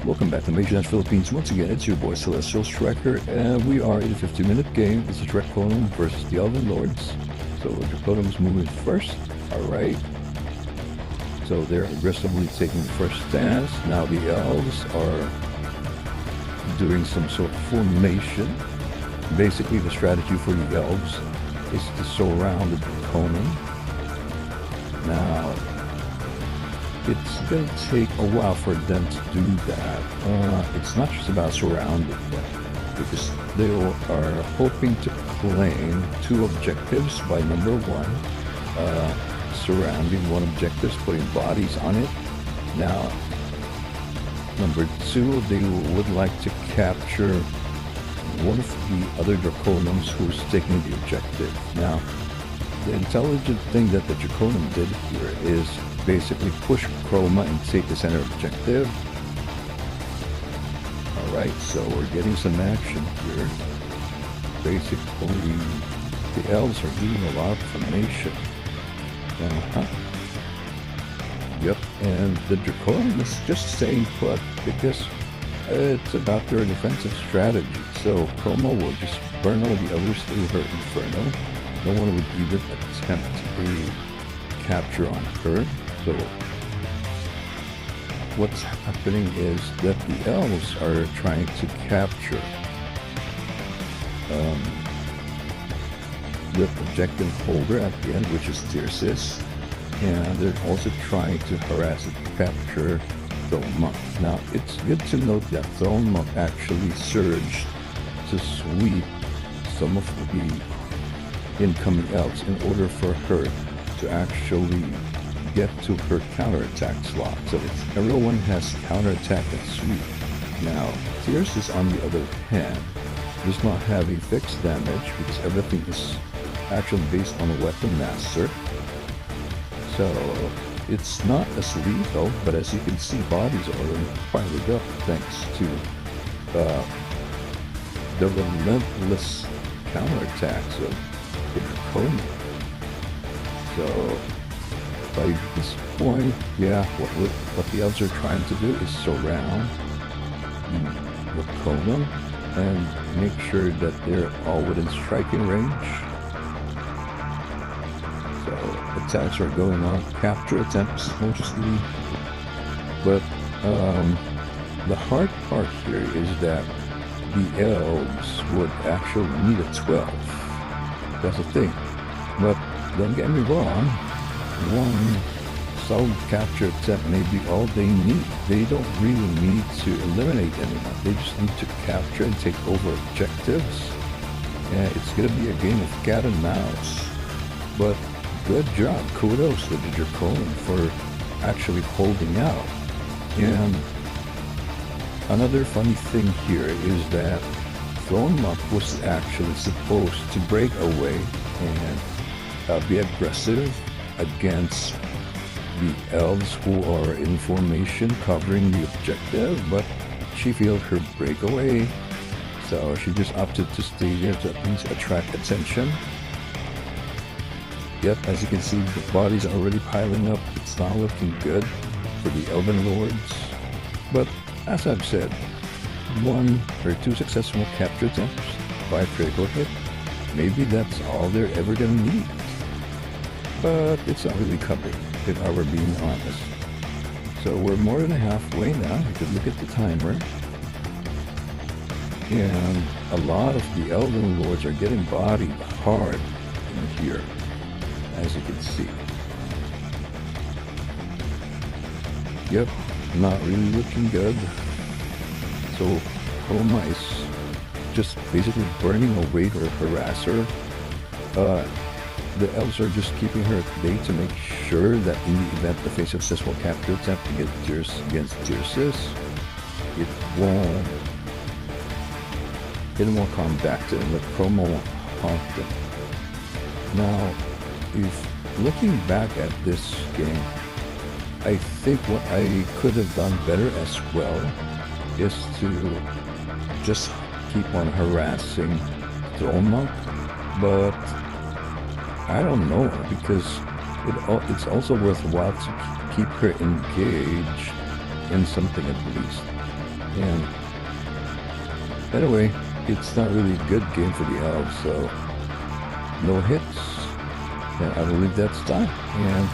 Welcome back to Major Philippines. Once again, it's your boy Celestial Striker, and we are in a 50-minute game. This is Draconum versus the Elven Lords. So Draconum's moving first. Alright. So they're aggressively taking the first stance. Now the elves are doing some sort of formation. Basically, the strategy for the elves is to surround the Draconum. Now, it's going to take a while for them to do that. It's not just about surrounding them, because they are hoping to claim 2 objectives by number 1, surrounding 1 objective, putting bodies on it. Now, number 2, they would like to capture one of the other Draconums who's taking the objective. Now, the intelligent thing that the Draconum did here is basically push Chroma and take the center objective. Alright, so we're getting some action here. Basically, the elves are doing a lot of formation. Yep, and the Draconum is just staying put because it's about their defensive strategy. So Chroma will just burn all the others through her Inferno. No one would even attempt a capture on her. So what's happening is that the elves are trying to capture the objective holder at the end, which is Tircis, and they're also trying to harass and capture Throne Monk. Now, it's good to note that Throne Monk actually surged to sweep some of the incoming elves in order for her to actually get to her counterattack slot. So everyone has counterattack and sweep. Now, Tircis, on the other hand, does not have a fixed damage because everything is actually based on a weapon master. So it's not as lethal, but as you can see, bodies are already piled up thanks to the relentless counterattacks of the Draconum. So by this point, yeah, what the elves are trying to do is surround the Draconum and make sure that they're all within striking range. So attacks are going on, capture attempts mostly, but the hard part here is that the elves would actually need a 12. That's the thing. But don't get me wrong, 1 solid capture attempt may be all they need. They don't really need to eliminate anyone. They just need to capture and take over objectives. And it's going to be a game of cat and mouse. But good job. Kudos to the Draconum for actually holding out. And another funny thing here is that Throne Monk was actually supposed to break away and be aggressive against the elves who are in formation covering the objective, but she failed her breakaway, so she just opted to stay there to at least attract attention. Yep, as you can see, the bodies are already piling up. It's not looking good for the Elven Lords, but as I've said, 1 or 2 successful capture attempts, 5 critical hit, maybe that's all they're ever gonna need. But it's not really coming, if I were being honest. So we're more than halfway now. You could look at the timer. And a lot of the Elven Lords are getting bodied hard in here, as you can see. Yep, not really looking good. So Chroma is just basically burning away her harasser. The elves are just keeping her at bay to make sure that in the event the face of successful capture attempt against Tircis, it won't come back to them. The Chroma won't haunt them. Now, if looking back at this game, I think what I could have done better as well is to just keep on harassing Throne Monk, but I don't know, because it's also worthwhile to keep her engaged in something at least. And anyway, it's not really a good game for the elves, so no hits. And I believe that's time. And